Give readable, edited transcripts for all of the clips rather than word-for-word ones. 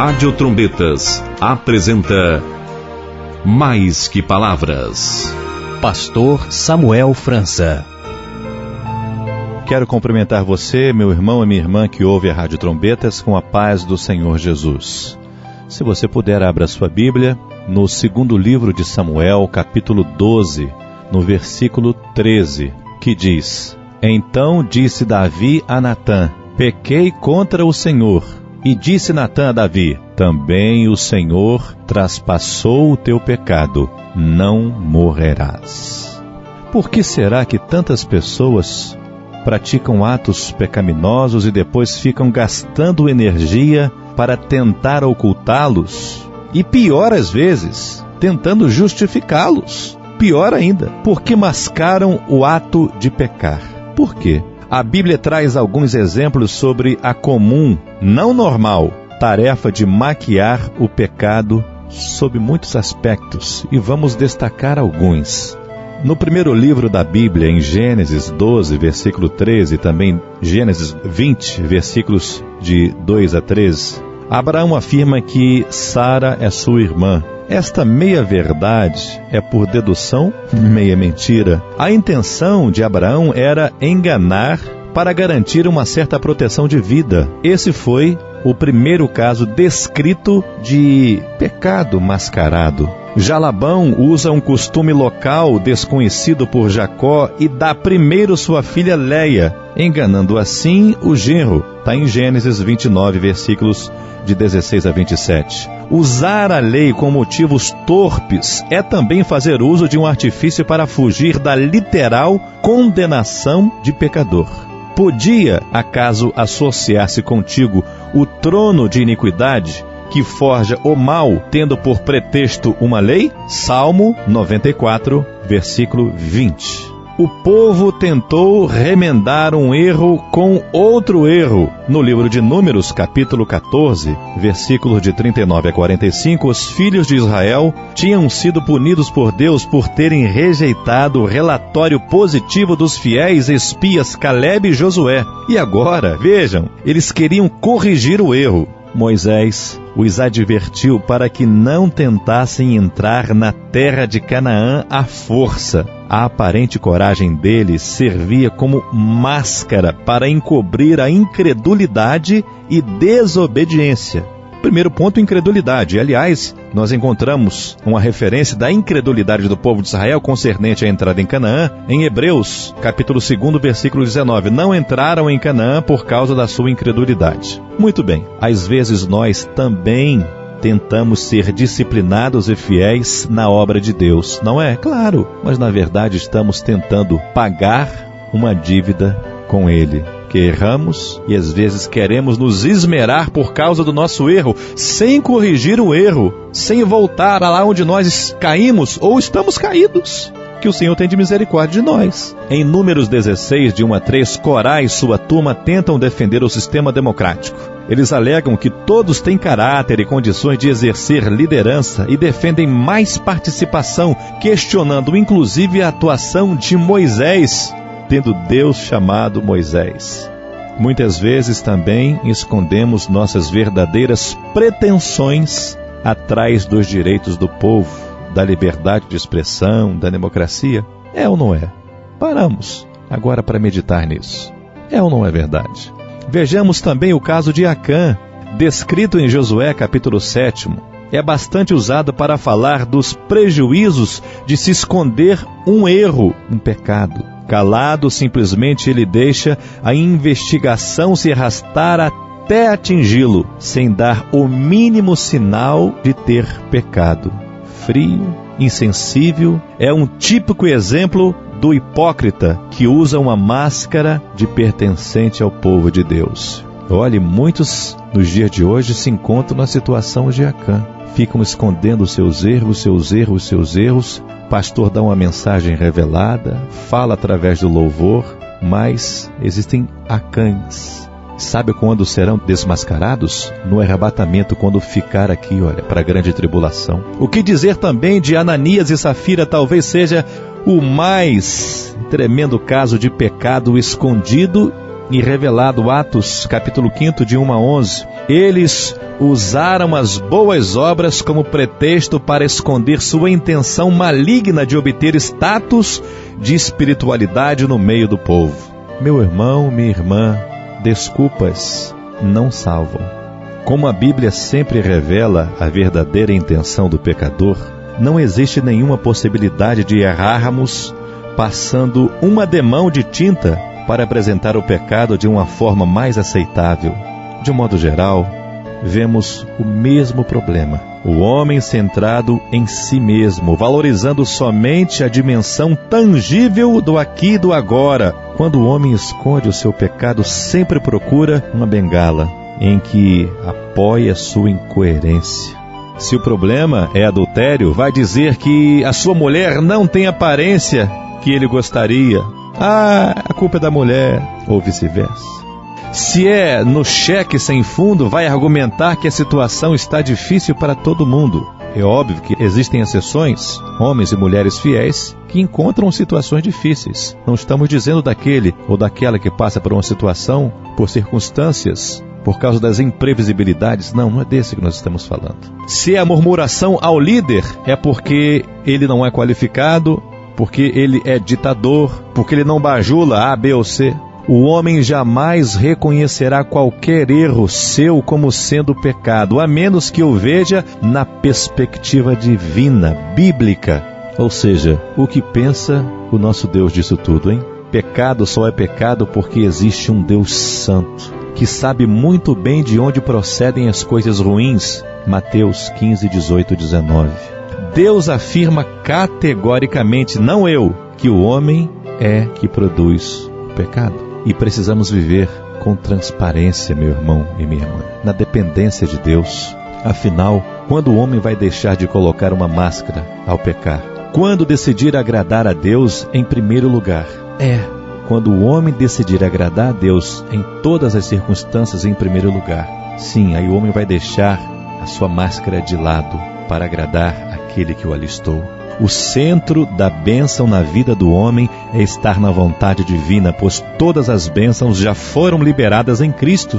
Rádio Trombetas apresenta Mais que Palavras. Pastor Samuel França. Quero cumprimentar você, meu irmão e minha irmã que ouve a Rádio Trombetas, com a paz do Senhor Jesus. Se você puder, abra sua Bíblia no segundo livro de Samuel, capítulo 12, no versículo 13, que diz: Então disse Davi a Natã: Pequei contra o Senhor. E disse Natã a Davi: Também o Senhor traspassou o teu pecado, não morrerás. Por que será que tantas pessoas praticam atos pecaminosos e depois ficam gastando energia para tentar ocultá-los? E pior às vezes, tentando justificá-los. Pior ainda, porque mascaram o ato de pecar. Por quê? A Bíblia traz alguns exemplos sobre a comum, não normal, tarefa de maquiar o pecado sob muitos aspectos, e vamos destacar alguns. No primeiro livro da Bíblia, em Gênesis 12, versículo 13, e também Gênesis 20, versículos de 2 a 13, Abraão afirma que Sara é sua irmã. Esta meia-verdade é por dedução, meia mentira. A intenção de Abraão era enganar para garantir uma certa proteção de vida. Esse foi o primeiro caso descrito de pecado mascarado. Já Labão usa um costume local desconhecido por Jacó e dá primeiro sua filha Léia, enganando assim o genro. Está em Gênesis 29, versículos de 16 a 27. Usar a lei com motivos torpes é também fazer uso de um artifício para fugir da literal condenação de pecador. Podia, acaso, associar-se contigo o trono de iniquidade que forja o mal, tendo por pretexto uma lei? Salmo 94, versículo 20. O povo tentou remendar um erro com outro erro. No livro de Números, capítulo 14, versículos de 39 a 45, os filhos de Israel tinham sido punidos por Deus por terem rejeitado o relatório positivo dos fiéis espias Caleb e Josué. E agora, vejam, eles queriam corrigir o erro. Moisés os advertiu para que não tentassem entrar na terra de Canaã à força. A aparente coragem deles servia como máscara para encobrir a incredulidade e desobediência. Primeiro ponto, incredulidade. Aliás, nós encontramos uma referência da incredulidade do povo de Israel concernente à entrada em Canaã em Hebreus, capítulo 2, versículo 19. Não entraram em Canaã por causa da sua incredulidade. Muito bem, às vezes nós também tentamos ser disciplinados e fiéis na obra de Deus, não é? Claro, mas na verdade estamos tentando pagar uma dívida com Ele. Que erramos e às vezes queremos nos esmerar por causa do nosso erro, sem corrigir o erro, sem voltar lá onde nós caímos ou estamos caídos. Que o Senhor tem de misericórdia de nós. Em Números 16, de 1 a 3, Corá e sua turma tentam defender o sistema democrático. Eles alegam que todos têm caráter e condições de exercer liderança e defendem mais participação, questionando inclusive a atuação de Moisés, tendo Deus chamado Moisés. Muitas vezes também escondemos nossas verdadeiras pretensões atrás dos direitos do povo, da liberdade de expressão, da democracia. É ou não é? Paramos agora para meditar nisso. É ou não é verdade? Vejamos também o caso de Acã, descrito em Josué capítulo 7. É bastante usado para falar dos prejuízos de se esconder um erro, um pecado. Calado, simplesmente ele deixa a investigação se arrastar até atingi-lo, sem dar o mínimo sinal de ter pecado. Frio, insensível, é um típico exemplo do hipócrita que usa uma máscara de pertencente ao povo de Deus. Olhe, muitos nos dias de hoje se encontram na situação de Acã. Ficam escondendo seus erros. O pastor dá uma mensagem revelada, fala através do louvor, mas existem Acãs. Sabe quando serão desmascarados? No arrebatamento, quando ficar aqui, para a grande tribulação. O que dizer também de Ananias e Safira? Talvez seja o mais tremendo caso de pecado escondido e revelado. Atos, capítulo 5, de 1 a 11. Eles usaram as boas obras como pretexto para esconder sua intenção maligna de obter status de espiritualidade no meio do povo. Meu irmão, minha irmã, desculpas não salvam. Como a Bíblia sempre revela a verdadeira intenção do pecador, não existe nenhuma possibilidade de errarmos passando um ademão de tinta para apresentar o pecado de uma forma mais aceitável. De um modo geral, vemos o mesmo problema. O homem centrado em si mesmo, valorizando somente a dimensão tangível do aqui e do agora. Quando o homem esconde o seu pecado, sempre procura uma bengala em que apoia sua incoerência. Se o problema é adultério, vai dizer que a sua mulher não tem a aparência que ele gostaria. A culpa é da mulher, ou vice-versa. Se é no cheque sem fundo, vai argumentar que a situação está difícil para todo mundo. É óbvio que existem exceções, homens e mulheres fiéis, que encontram situações difíceis. Não estamos dizendo daquele ou daquela que passa por uma situação, por circunstâncias, por causa das imprevisibilidades. Não é desse que nós estamos falando. Se é a murmuração ao líder, é porque ele não é qualificado, porque ele é ditador, porque ele não bajula A, B ou C. O homem jamais reconhecerá qualquer erro seu como sendo pecado, a menos que o veja na perspectiva divina, bíblica. Ou seja, o que pensa o nosso Deus disso tudo, hein? Pecado só é pecado porque existe um Deus santo, que sabe muito bem de onde procedem as coisas ruins. Mateus 15, 18 e 19. Deus afirma categoricamente, não eu, que o homem é que produz o pecado. E precisamos viver com transparência, meu irmão e minha irmã, na dependência de Deus. Afinal, quando o homem vai deixar de colocar uma máscara ao pecar? Quando decidir agradar a Deus em primeiro lugar? Quando o homem decidir agradar a Deus em todas as circunstâncias em primeiro lugar. Sim, aí o homem vai deixar a sua máscara de lado para agradar aquele que o alistou. O centro da bênção na vida do homem é estar na vontade divina, pois todas as bênçãos já foram liberadas em Cristo.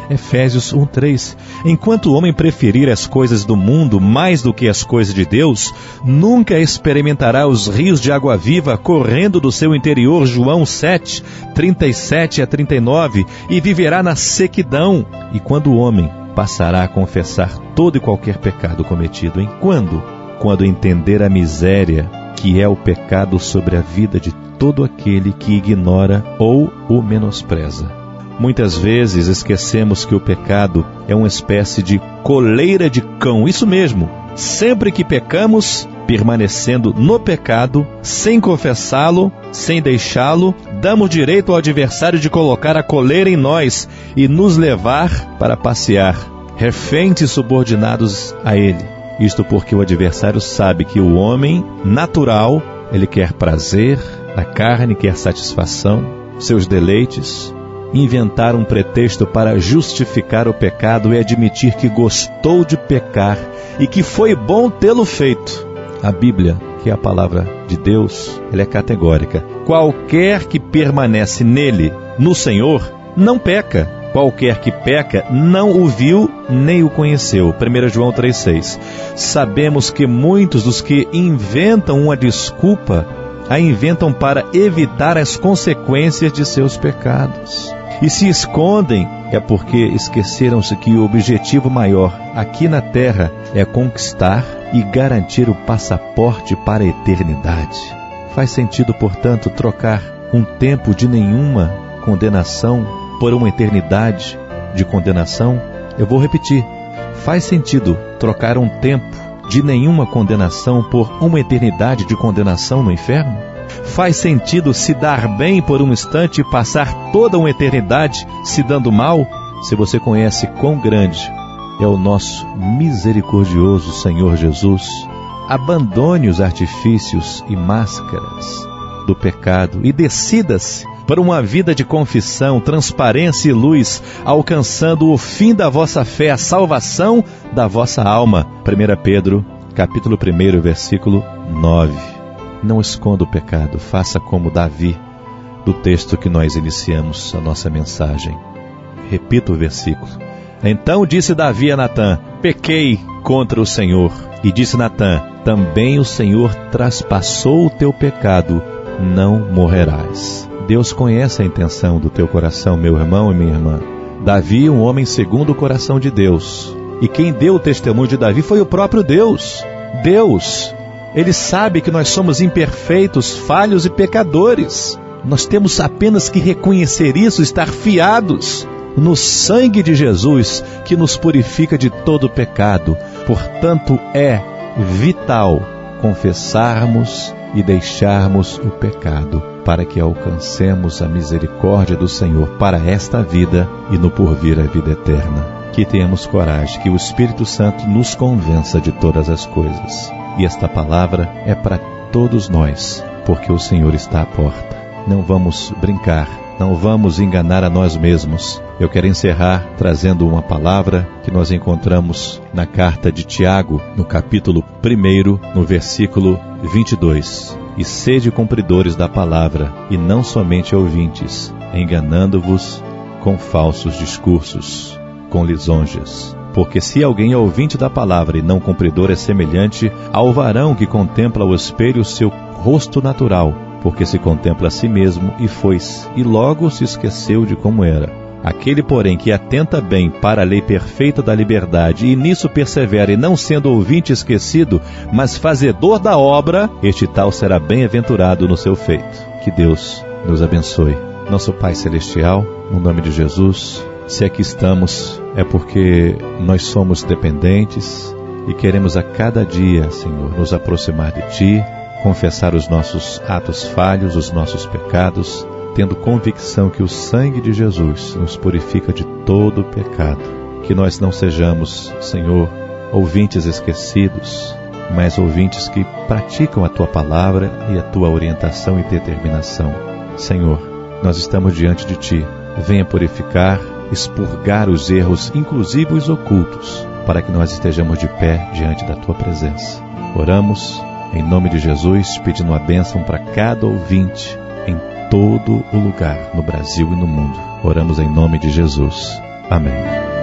Efésios 1:3. Enquanto o homem preferir as coisas do mundo mais do que as coisas de Deus, nunca experimentará os rios de água viva correndo do seu interior, João 7, 37 a 39, e viverá na sequidão. E quando o homem passará a confessar todo e qualquer pecado cometido, em quando entender a miséria que é o pecado sobre a vida de todo aquele que ignora ou o menospreza. Muitas vezes esquecemos que o pecado é uma espécie de coleira de cão. Isso mesmo, sempre que pecamos, permanecendo no pecado, sem confessá-lo, sem deixá-lo, damos direito ao adversário de colocar a coleira em nós e nos levar para passear, reféns e subordinados a ele. Isto porque o adversário sabe que o homem natural, ele quer prazer, a carne quer satisfação, seus deleites. Inventar um pretexto para justificar o pecado e admitir que gostou de pecar e que foi bom tê-lo feito. A Bíblia, que é a palavra de Deus, ela é categórica. Qualquer que permanece nele, no Senhor, não peca. Qualquer que peca não o viu nem o conheceu. 1 João 3,6. Sabemos que muitos dos que inventam uma desculpa, a inventam para evitar as consequências de seus pecados. E se escondem, é porque esqueceram-se que o objetivo maior aqui na terra é conquistar e garantir o passaporte para a eternidade. Faz sentido, portanto, trocar um tempo de nenhuma condenação por uma eternidade de condenação? Eu vou repetir. Faz sentido trocar um tempo de nenhuma condenação por uma eternidade de condenação no inferno? Faz sentido se dar bem por um instante e passar toda uma eternidade se dando mal? Se você conhece quão grande é o nosso misericordioso Senhor Jesus, abandone os artifícios e máscaras do pecado e decida-se para uma vida de confissão, transparência e luz, alcançando o fim da vossa fé, a salvação da vossa alma. 1 Pedro, capítulo 1, versículo 9. Não esconda o pecado, faça como Davi, do texto que nós iniciamos a nossa mensagem. Repito o versículo. Então disse Davi a Natã: pequei contra o Senhor. E disse Natã: também o Senhor traspassou o teu pecado, não morrerás. Deus conhece a intenção do teu coração, meu irmão e minha irmã. Davi, um homem segundo o coração de Deus. E quem deu o testemunho de Davi foi o próprio Deus. Deus, Ele sabe que nós somos imperfeitos, falhos e pecadores. Nós temos apenas que reconhecer isso, estar fiados no sangue de Jesus, que nos purifica de todo pecado. Portanto, é vital confessarmos e deixarmos o pecado, para que alcancemos a misericórdia do Senhor para esta vida e no porvir a vida eterna. Que tenhamos coragem, que o Espírito Santo nos convença de todas as coisas. E esta palavra é para todos nós, porque o Senhor está à porta. Não vamos brincar, não vamos enganar a nós mesmos. Eu quero encerrar trazendo uma palavra que nós encontramos na carta de Tiago, no capítulo 1, no versículo 22. E sede cumpridores da palavra, e não somente ouvintes, enganando-vos com falsos discursos, com lisonjas. Porque se alguém é ouvinte da palavra e não cumpridor, é semelhante ao varão que contempla ao espelho o seu rosto natural, porque se contempla a si mesmo e logo se esqueceu de como era. Aquele, porém, que atenta bem para a lei perfeita da liberdade e nisso persevera, e não sendo ouvinte esquecido, mas fazedor da obra, este tal será bem-aventurado no seu feito. Que Deus nos abençoe. Nosso Pai Celestial, no nome de Jesus, se aqui estamos, é porque nós somos dependentes e queremos a cada dia, Senhor, nos aproximar de Ti, confessar os nossos atos falhos, os nossos pecados, tendo convicção que o sangue de Jesus nos purifica de todo o pecado. Que nós não sejamos, Senhor, ouvintes esquecidos, mas ouvintes que praticam a Tua palavra e a Tua orientação e determinação. Senhor, nós estamos diante de Ti. Venha purificar, expurgar os erros, inclusive os ocultos, para que nós estejamos de pé diante da Tua presença. Oramos em nome de Jesus, pedindo a bênção para cada ouvinte em todo o lugar, no Brasil e no mundo. Oramos em nome de Jesus. Amém.